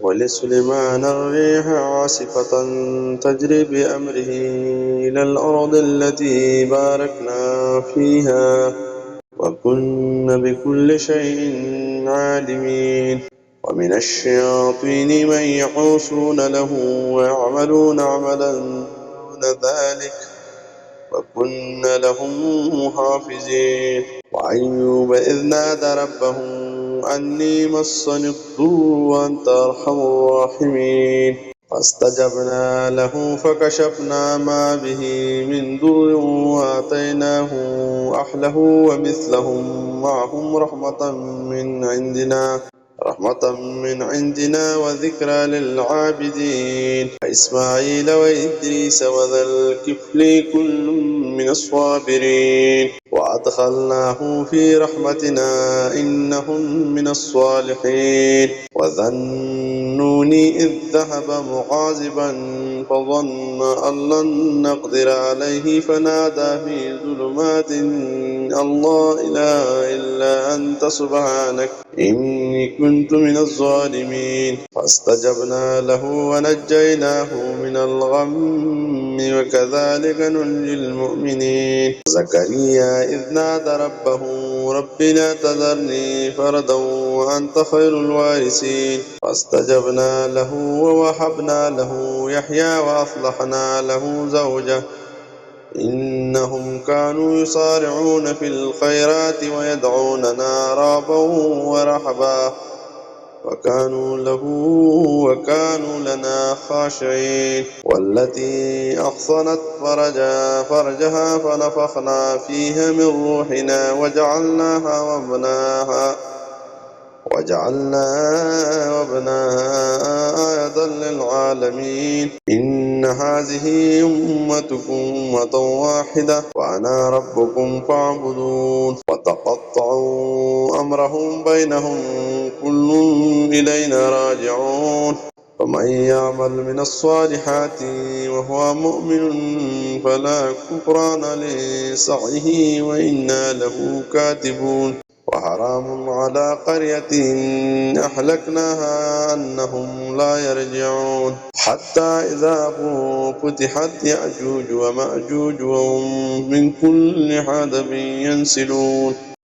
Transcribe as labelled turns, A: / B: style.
A: ولسليمان الريح عاصفة تجري بأمره إلى الأرض التي باركنا فيها وكنا بكل شيء عالمين. ومن الشياطين من يحوصون له ويعملون عملا دون ذلك وكنا لهم محافظين. وأيوب إذ نادى ربه أني مسني الضر وأنت أرحم الراحمين فاستجبنا له فكشفنا ما به من ضر وآتيناه أهله ومثلهم معهم رحمة من عندنا وذكرى للعابدين. وإسماعيل وإدريس وذا الكفل كل من الصابرين وأدخلناه في رحمتنا إنهم من الصالحين. وذا النون إذ ذهب مغاضبا فظن أن لن نقدر عليه فنادى في ظلمات أن لا إله إلا أنت سبحانك إني كنت من الظالمين. فاستجبنا له ونجيناه من الغم وكذلك ننجي المؤمنين. زكريا إذ نادى ربه رب لا تذرني فردا وأنت خير الوارثين فاستجبنا له ووهبنا له يحيى وأصلحنا له زوجه إنهم كانوا يسارعون في الخيرات ويدعوننا رغبا ورهبا وكانوا لنا خاشعين. والتي أحصنت فرجها فنفخنا فيها من روحنا وجعلناها وابناها آية للعالمين. إن هذه أمتكم أمة واحدة وأنا ربكم فاعبدون. وتقطعوا أمرهم بينهم كل إلينا راجعون. فمن يعمل من الصالحات وهو مؤمن فلا كفران لسعيه وإنا له كاتبون. وحرام على قرية أهلكناها أنهم لا يرجعون. حتى إذا فتحت يأجوج ومأجوج وهم من كل حدب ينسلون.